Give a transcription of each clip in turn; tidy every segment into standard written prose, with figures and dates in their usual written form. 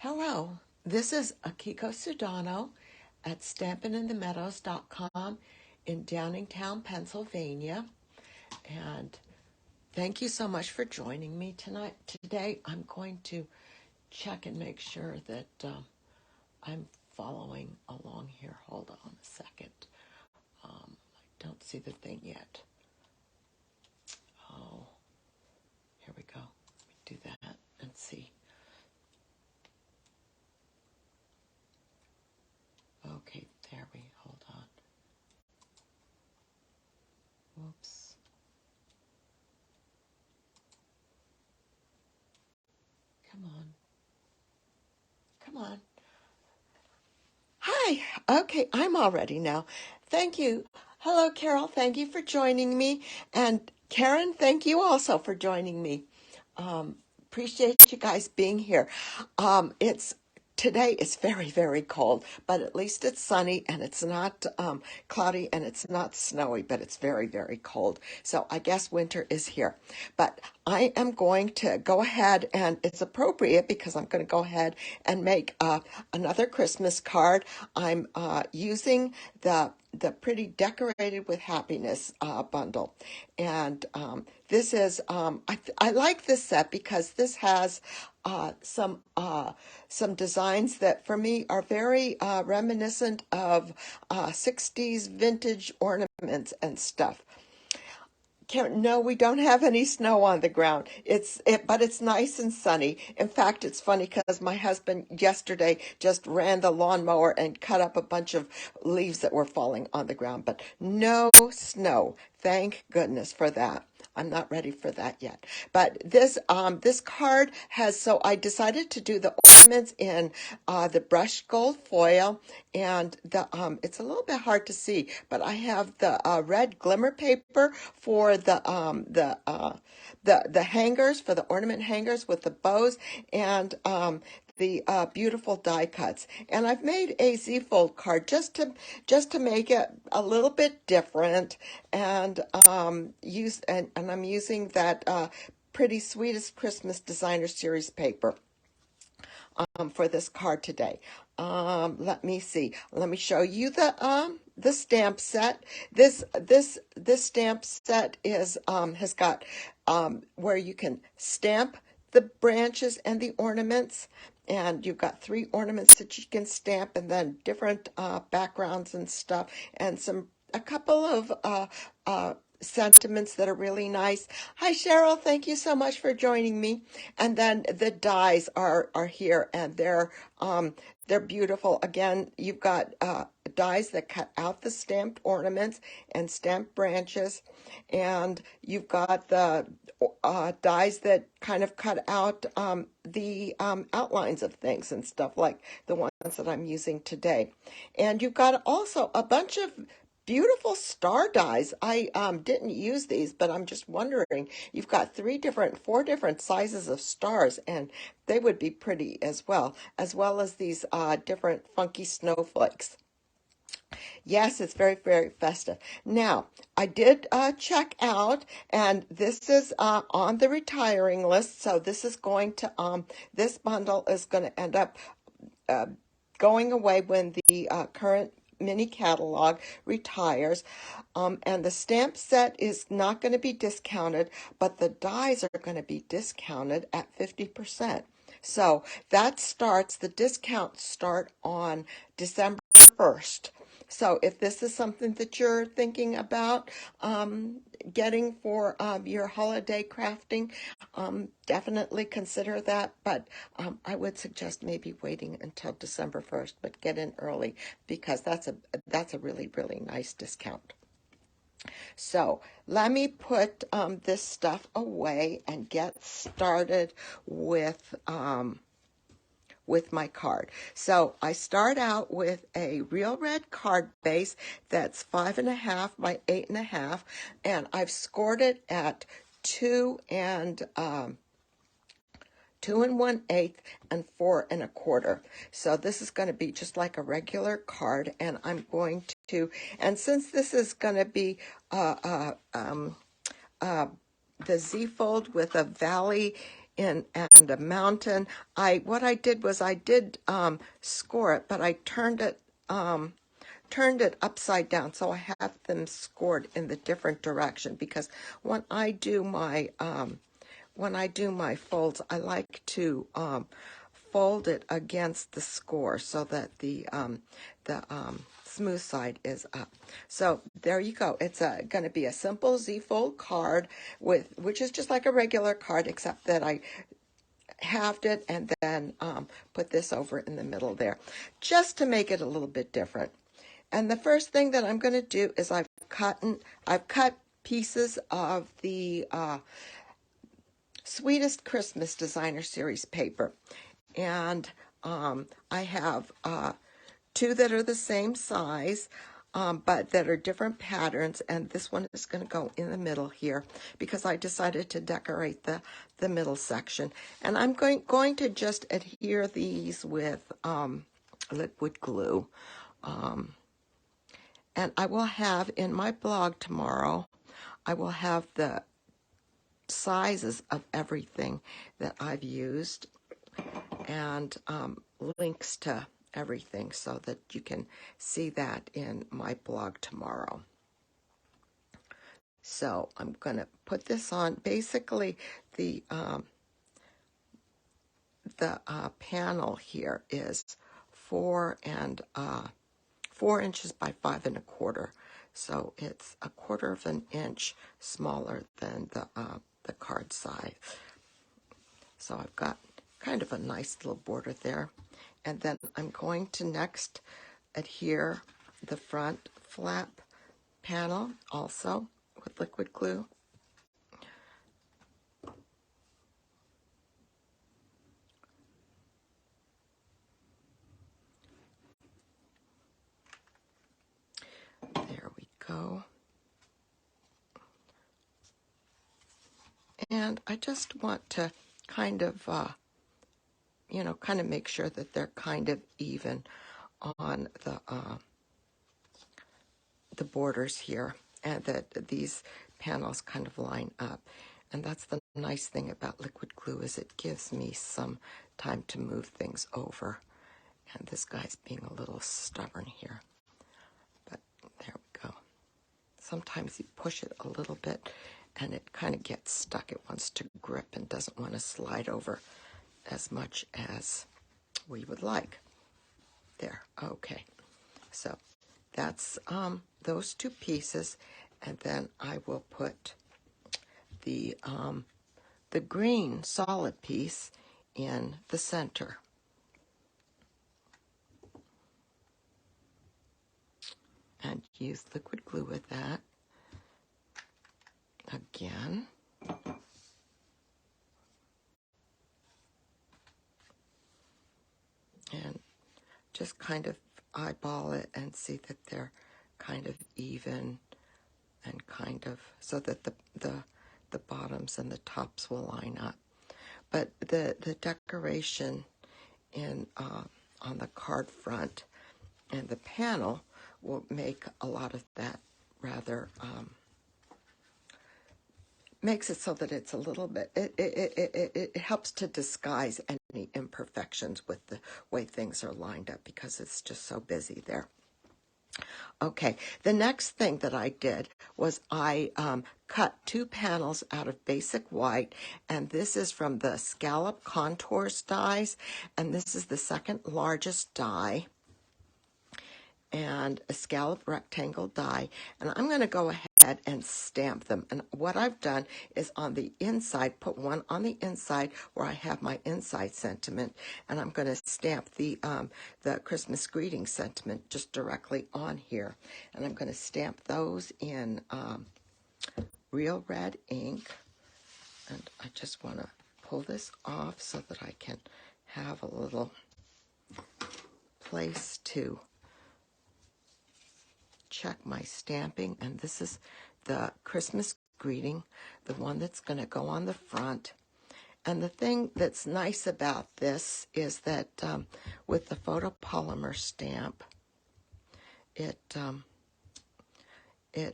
Hello, this is Akiko Sudano at stampinginthemeadows.com in Downingtown, Pennsylvania. And thank you so much for joining me today. I'm going to check and make sure that I'm following along here. Hold on a second. I don't see the thing yet. Oh, here we go. Let me do that and see. Okay, hold on. Whoops. Come on. Come on. Hi. Okay, I'm all ready now. Thank you. Hello, Carol. Thank you for joining me. And Karen, thank you also for joining me. Appreciate you guys being here. It's Today is very, very cold, but at least it's sunny and it's not cloudy and it's not snowy, but it's very, very cold. So I guess winter is here. But I am going to go ahead, and it's appropriate because I'm going to go ahead and make another Christmas card. I'm using the Pretty Decorated with Happiness bundle. And this is, I like this set because this has some designs that for me are very reminiscent of 60s vintage ornaments and stuff. No, we don't have any snow on the ground. But it's nice and sunny. In fact, it's funny because my husband yesterday just ran the lawnmower and cut up a bunch of leaves that were falling on the ground. But no snow. Thank goodness for that. I'm not ready for that yet. But this card has, so I decided to do the ornaments in the brushed gold foil, and it's a little bit hard to see, but I have the red glimmer paper for the hangers, for the ornament hangers with the bows, and the beautiful die cuts. And I've made a Z-fold card just to make it a little bit different, and I'm using that pretty Sweetest Christmas Designer Series paper for this card today. Let me see. Let me show you the stamp set. This stamp set is has got where you can stamp the branches and the ornaments, and you've got 3 ornaments that you can stamp, and then different backgrounds and stuff, and a couple of sentiments that are really nice. Hi, Cheryl. Thank you so much for joining me. And then the dies are here, and they're beautiful. Again, you've got dies that cut out the stamped ornaments and stamped branches, and you've got the dies that kind of cut out the outlines of things and stuff, like the ones that I'm using today. And you've got also a bunch of beautiful star dies. I didn't use these, but I'm just wondering, you've got 4 different sizes of stars, and they would be pretty as well as these different funky snowflakes. Yes, it's very, very festive. Now, I did check out, and this is on the retiring list. So this is going to, this bundle is going to end up going away when the current mini catalog retires. And the stamp set is not going to be discounted, but the dies are going to be discounted at 50%. So the discounts start on December 1st. So if this is something that you're thinking about getting for your holiday crafting, definitely consider that. But I would suggest maybe waiting until December 1st, but get in early, because that's a really, really nice discount. So let me put this stuff away and get started with my card. So I start out with a real red card base that's 5.5 by 8.5, and I've scored it at 2 1/8 and 4 1/4. So this is going to be just like a regular card, and I'm going to, and since this is going to be the Z-fold with a valley and a mountain. What I did was I did score it, but I turned it upside down, so I have them scored in the different direction, because when I do my folds, I like to fold it against the score so that the smooth side is up. So there you go. It's going to be a simple Z-fold card which is just like a regular card, except that I halved it and then put this over in the middle there, just to make it a little bit different. And the first thing that I'm going to do is I've cut pieces of the Sweetest Christmas Designer Series paper. And I have two that are the same size, but that are different patterns. And this one is going to go in the middle here because I decided to decorate the middle section. And I'm going to just adhere these with liquid glue. And I will have in my blog tomorrow, I will have the sizes of everything that I've used and links to everything so that you can see that in my blog tomorrow. So I'm going to put this on. Basically, the panel here is 4 inches by 5 1/4. So it's 1/4 of an inch smaller than the card size. So I've got kind of a nice little border there. And then I'm going to next adhere the front flap panel also with liquid glue. There we go. And I just want to kind of, kind of make sure that they're kind of even on the borders here, and that these panels kind of line up. And that's the nice thing about liquid glue, is it gives me some time to move things over. And this guy's being a little stubborn here. But there we go. Sometimes you push it a little bit and it kind of gets stuck. It wants to grip and doesn't want to slide over as much as we would like. There, okay. So that's those two pieces, and then I will put the green solid piece in the center. And use liquid glue with that again. And just kind of eyeball it and see that they're kind of even, and kind of so that the bottoms and the tops will line up. But the decoration in on the card front and the panel will make a lot of that rather makes it so that it's a little bit, it helps to disguise any imperfections with the way things are lined up, because it's just so busy there. Okay, the next thing that I did was I cut 2 panels out of basic white, and this is from the Scalloped Contours dies, and this is the second largest die, and a scalloped rectangle die, and I'm going to go ahead and stamp them. And what I've done is on the inside, put one on the inside where I have my inside sentiment, and I'm going to stamp the Christmas greeting sentiment just directly on here. And I'm going to stamp those in real red ink, and I just want to pull this off so that I can have a little place to check my stamping. And this is the Christmas greeting, the one that's going to go on the front. And the thing that's nice about this is that with the photopolymer stamp, it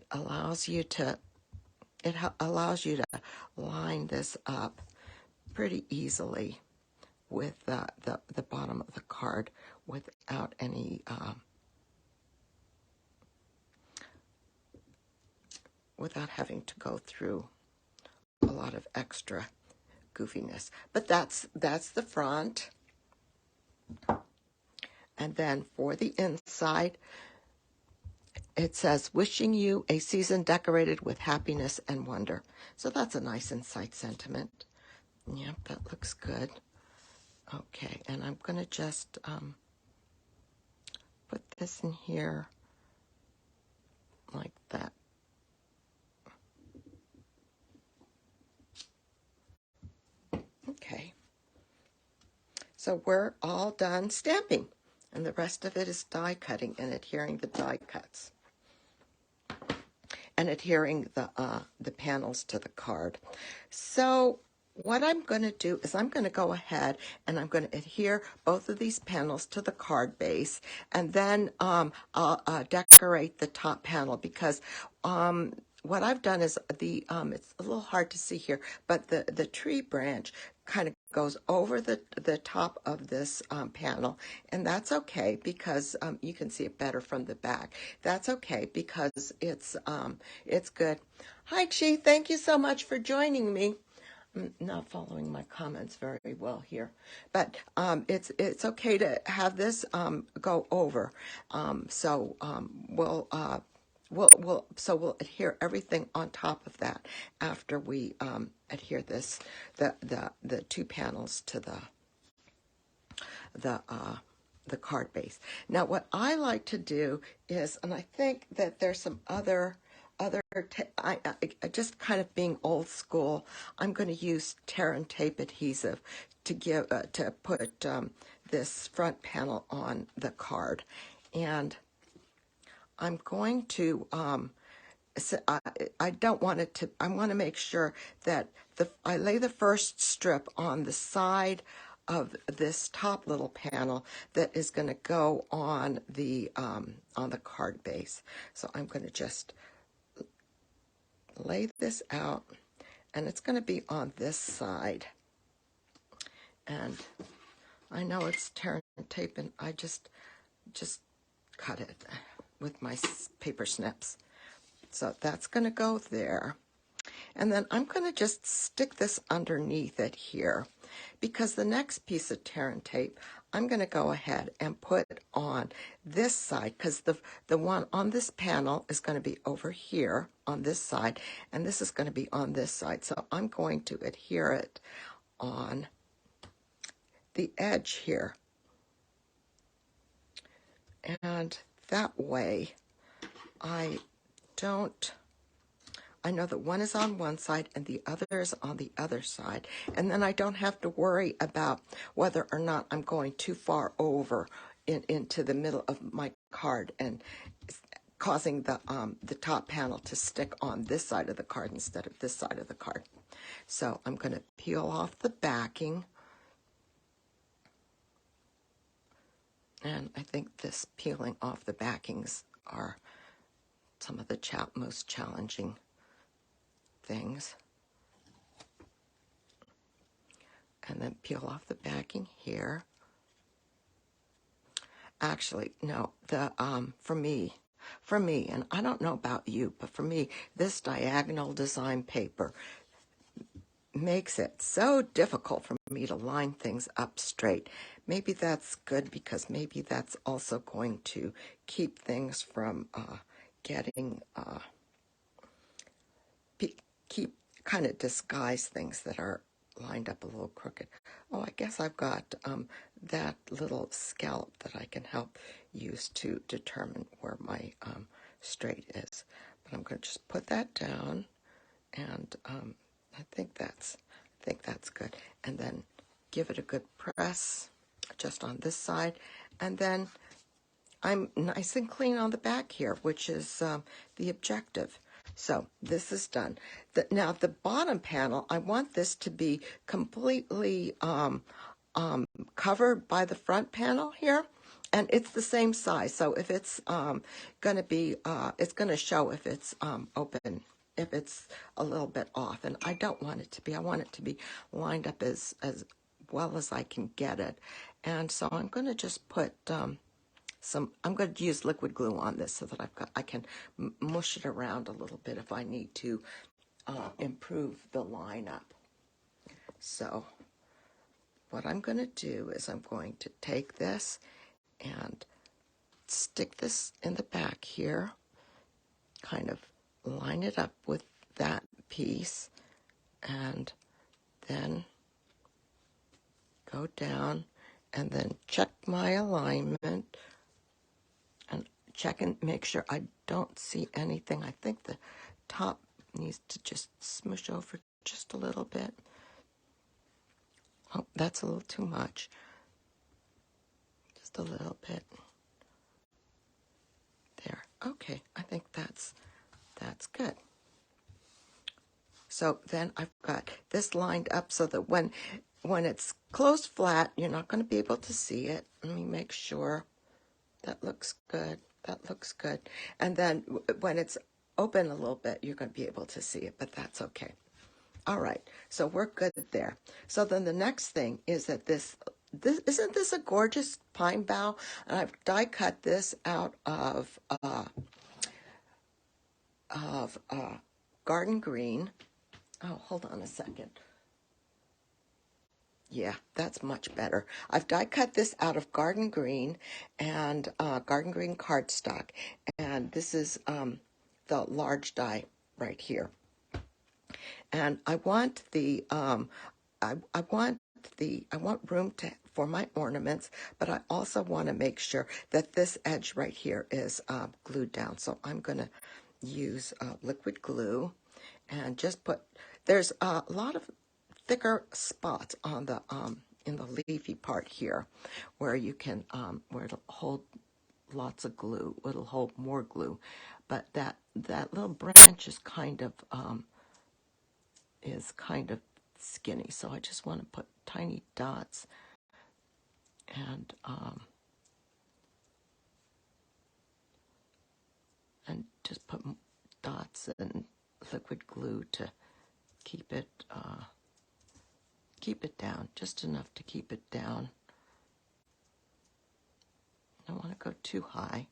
allows you to line this up pretty easily with the bottom of the card without any without having to go through a lot of extra goofiness. But that's the front. And then for the inside, it says, wishing you a season decorated with happiness and wonder. So that's a nice inside sentiment. Yep, that looks good. Okay, and I'm going to just put this in here like that. Okay. So we're all done stamping, and the rest of it is die cutting and adhering the die cuts and adhering the panels to the card. So what I'm going to do is I'm going to go ahead and I'm going to adhere both of these panels to the card base, and then I'll decorate the top panel, because what I've done is it's a little hard to see here, but the tree branch kind of goes over the top of this panel, and that's okay because you can see it better from the back. That's okay because it's good. Hi, Chi. Thank you so much for joining me. I'm not following my comments very well here, but it's okay to have this go over. We'll adhere everything on top of that after we adhere the two panels to the card base. Now, what I like to do is, and I think that there's some other I just kind of being old school, I'm going to use tear and tape adhesive to put this front panel on the card, and I'm going to I don't want it to, I want to make sure that I lay the first strip on the side of this top little panel that is going to go on the card base. So I'm going to just lay this out, and it's going to be on this side. And I know it's tearing tape, and I just cut it with my paper snips. So that's going to go there. And then I'm going to just stick this underneath it here, because the next piece of tear and tape I'm going to go ahead and put on this side, because the one on this panel is going to be over here on this side, and this is going to be on this side. So I'm going to adhere it on the edge here. And that way I know that one is on one side and the other is on the other side. And then I don't have to worry about whether or not I'm going too far over into the middle of my card and causing the top panel to stick on this side of the card instead of this side of the card. So I'm going to peel off the backing. And I think this peeling off the backings are some of the most challenging things. And then peel off the backing here. Actually, no, for me, and I don't know about you, but for me, this diagonal design paper makes it so difficult for me to line things up straight. Maybe that's good, because maybe that's also going to keep things from getting keep kind of disguise things that are lined up a little crooked. Oh, I guess I've got that little scallop that I can help use to determine where my straight is. But I'm going to just put that down, and I think that's good. And then give it a good press just on this side, and then I'm nice and clean on the back here, which is the objective. So this is done. Now the bottom panel, I want this to be completely covered by the front panel here, and it's the same size. So if it's going to be, it's going to show if it's open, if it's a little bit off, and I don't want it to be. I want it to be lined up as well as I can get it. And so I'm going to just put I'm going to use liquid glue on this so that I can mush it around a little bit if I need to improve the lineup. So what I'm going to do is I'm going to take this and stick this in the back here, kind of line it up with that piece, and then go down and then check my alignment and check and make sure I don't see anything. I think the top needs to just smoosh over just a little bit. Oh, that's a little too much. Just a little bit. There. Okay, I think that's good. So then I've got this lined up so that when it's closed flat, you're not going to be able to see it. Let me make sure. That looks good. That looks good. And then when it's open a little bit, you're going to be able to see it, but that's okay. All right, so we're good there. So then the next thing is that this isn't this a gorgeous pine bough? And I've die cut this out of garden green. Oh, hold on a second. Yeah, that's much better. I've die cut this out of garden green and garden green cardstock, and this is the large die right here. And I want I want room for my ornaments, but I also want to make sure that this edge right here is glued down. So I'm going to use liquid glue and just there's a lot of thicker spots on the in the leafy part here where you can where it'll hold lots of glue. It'll hold more glue, but that little branch is kind of skinny, so I just want to put tiny dots and just put dots and liquid glue to keep it down, just enough to keep it down. I don't want to go too high.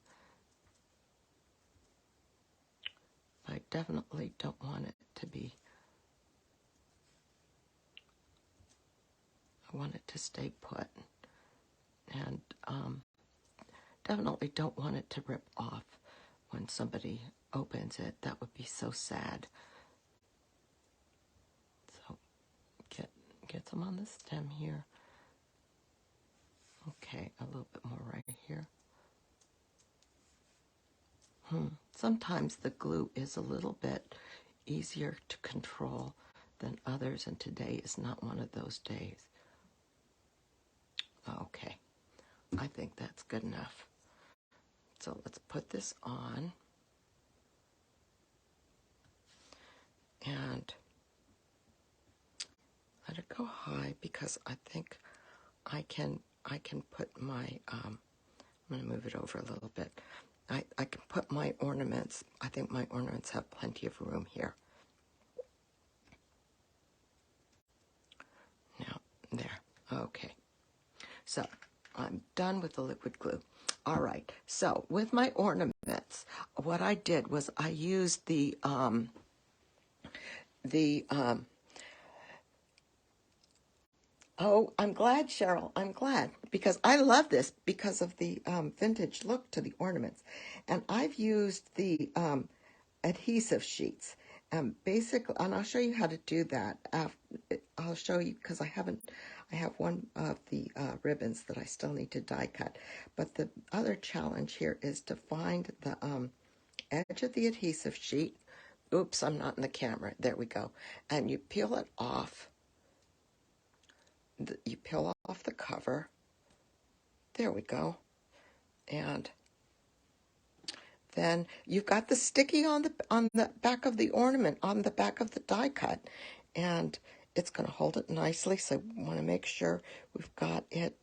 I definitely don't want it to be, I want it to stay put. And definitely don't want it to rip off when somebody opens it. That would be so sad. So get some on the stem here. Okay, a little bit more right here. Sometimes the glue is a little bit easier to control than others, and today is not one of those days. Okay, I think that's good enough. So let's put this on. And let it go high because I think I can put my, I'm going to move it over a little bit. I can put my ornaments, I think my ornaments have plenty of room here. Now, there, okay. So, I'm done with the liquid glue. All right, so with my ornaments, what I did was I used oh, I'm glad, Cheryl. I'm glad because I love this because of the vintage look to the ornaments. And I've used the adhesive sheets. Basically, and I'll show you how to do that. I'll show you because I have one of the ribbons that I still need to die cut. But the other challenge here is to find the edge of the adhesive sheet. Oops, I'm not in the camera. There we go. And you peel it off. You peel off the cover. There we go. And then you've got the sticky on the back of the ornament, on the back of the die cut. And it's going to hold it nicely. So we want to make sure we've got it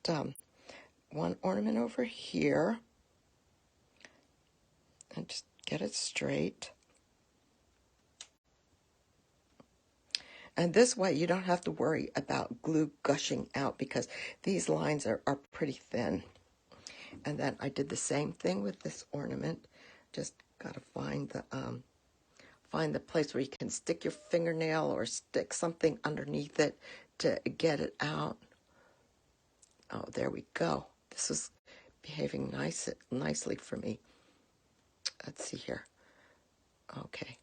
one ornament over here. And just get it straight. And this way you don't have to worry about glue gushing out because these lines are pretty thin. And then I did the same thing with this ornament. Just got to find the place where you can stick your fingernail or stick something underneath it to get it out. Oh, there we go. This is behaving nicely for me. Let's see here. Okay.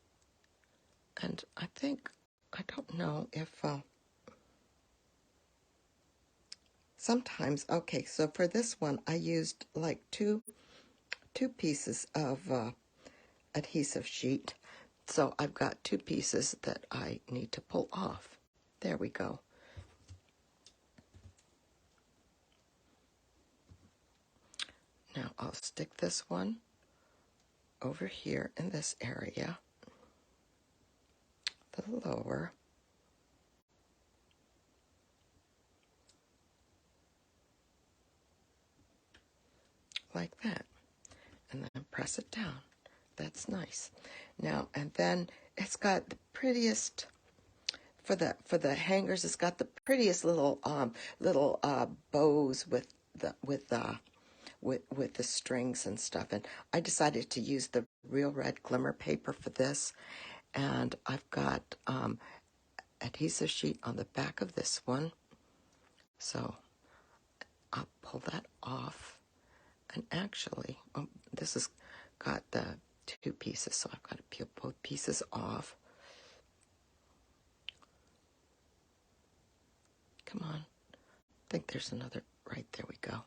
And I think, I don't know if, sometimes, okay, so for this one, I used like two pieces of adhesive sheet. So I've got 2 pieces that I need to pull off. There we go. Now I'll stick this one over here in this area, the lower. Like that. And then press it down. That's nice. Now, and then it's got the prettiest, for the hangers, it's got the prettiest little bows with the strings and stuff. And I decided to use the real red Glimmer paper for this. And I've got adhesive sheet on the back of this one. So I'll pull that off. And actually, this has got the 2 pieces, so I've got to peel both pieces off. Come on. I think there's another, right there we go.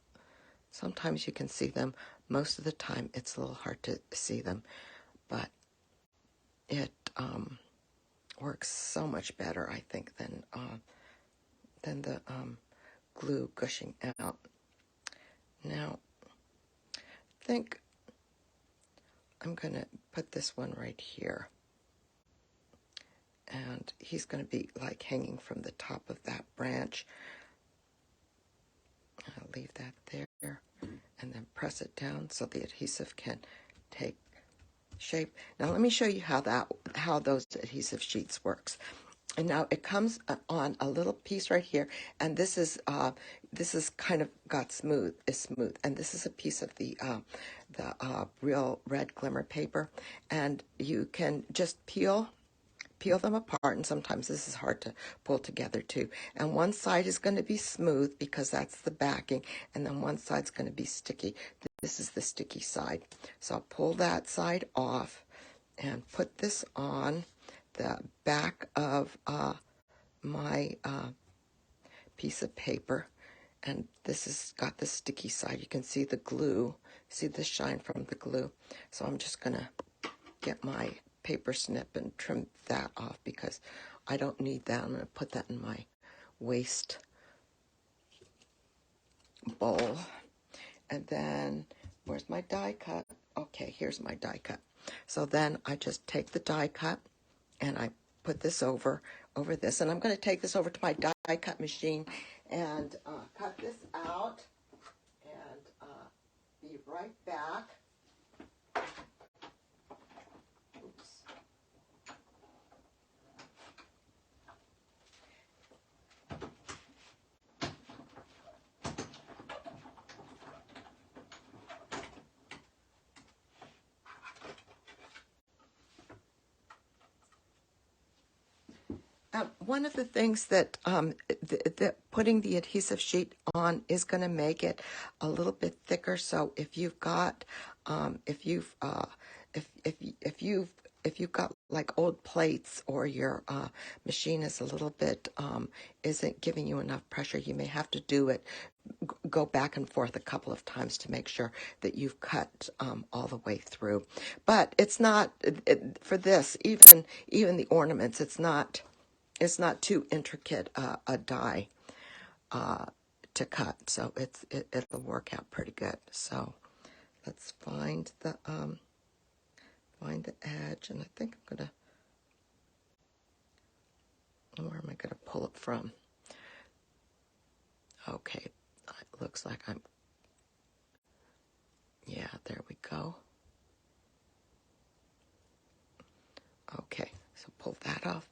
Sometimes you can see them. Most of the time it's a little hard to see them, but it works so much better, I think, than the glue gushing out. Now, I think I'm going to put this one right here. And he's going to be like hanging from the top of that branch. I'll leave that there and then press it down so the adhesive can take shape. Now let me show you how those adhesive sheets works. And now it comes on a little piece right here, and this is kind of got smooth, and this is a piece of the real red Glimmer paper, and you can just peel them apart, and sometimes this is hard to pull together too. And one side is going to be smooth because that's the backing, and then one side's going to be sticky. This is the sticky side. So I'll pull that side off and put this on the back of my piece of paper. And this has got the sticky side. You can see the glue, see the shine from the glue. So I'm just going to get my paper snip and trim that off because I don't need that. I'm going to put that in my waste bowl. And then, where's my die cut? Okay, here's my die cut. So then I just take the die cut and I put this over this. And I'm going to take this over to my die cut machine and cut this out and be right back. One of the things that putting the adhesive sheet on is going to make it a little bit thicker. So if you've got if you've got like old plates, or your machine is a little bit isn't giving you enough pressure, you may have to do it. Go back and forth a couple of times to make sure that you've cut all the way through. But it's not for this. Even the ornaments, it's not too intricate a die to cut, so it'll work out pretty good. So let's find the edge, and I think where am I gonna pull it from? Okay, it looks like yeah, there we go. Okay, so pull that off,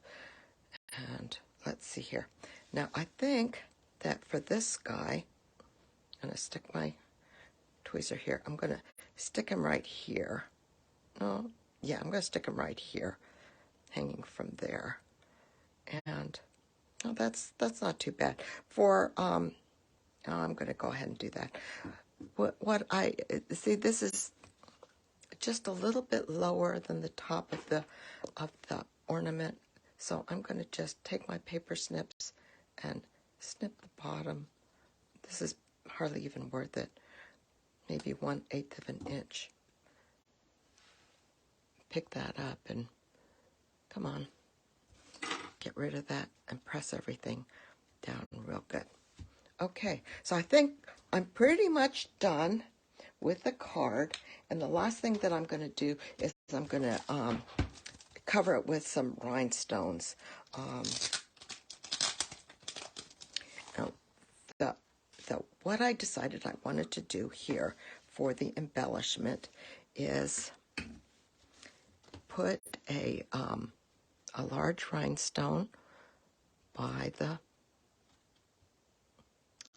and Now I think that for this guy, I'm going to stick my tweezer here. I'm going to stick him right here. Oh, yeah, I'm going to stick him right here, hanging from there. And oh, that's not too bad. For oh, I'm going to go ahead and do that. What I see, this is just a little bit lower than the top of the ornament. So I'm going to just take my paper snips and snip the bottom. This is hardly even worth it. Maybe 1/8 of an inch. Pick that up and come on, get rid of that and press everything down real good. Okay, so I think I'm pretty much done with the card, and the last thing that I'm going to do is I'm going to cover it with some rhinestones. Now, what I decided I wanted to do here for the embellishment is put a large rhinestone by the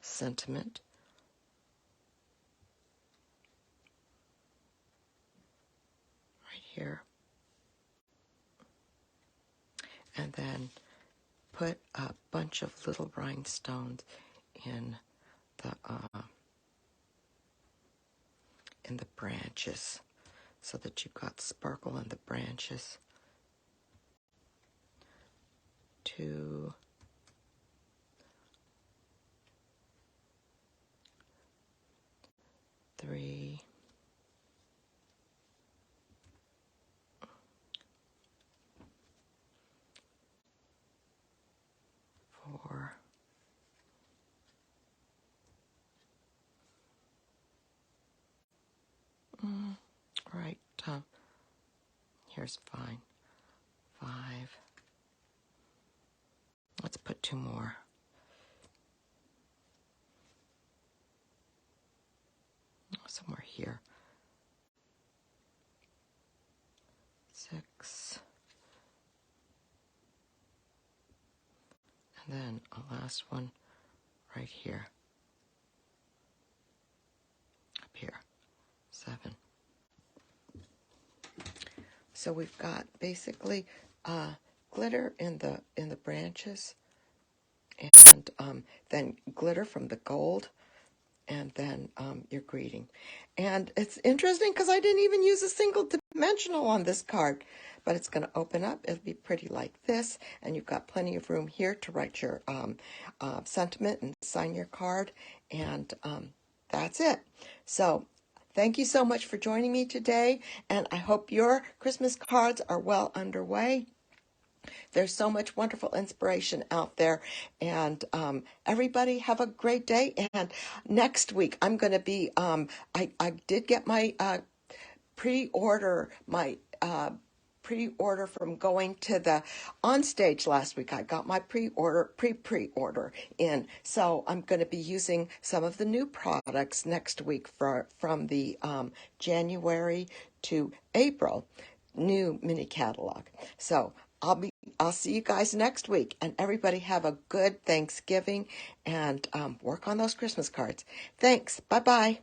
sentiment. Right here. And then put a bunch of little rhinestones in the branches, so that you've got sparkle in the branches. 2, 3, 4, right, here's fine. 5. Let's put 2 more. Somewhere here. 6. And then a last one right here. Up here. 7. So we've got basically glitter in the branches, and then glitter from the gold, and then your greeting. And it's interesting because I didn't even use a single dimensional on this card, but it's going to open up. It'll be pretty like this, and you've got plenty of room here to write your sentiment and sign your card, and that's it. So thank you so much for joining me today, and I hope your Christmas cards are well underway. There's so much wonderful inspiration out there, and everybody have a great day. And next week I'm going to be, I did get my pre-order from going to the on stage last week. I got my pre-order in, so I'm going to be using some of the new products next week from the January to April new mini catalog. So I'll see you guys next week, and everybody have a good Thanksgiving, and work on those Christmas cards. Thanks. Bye-bye.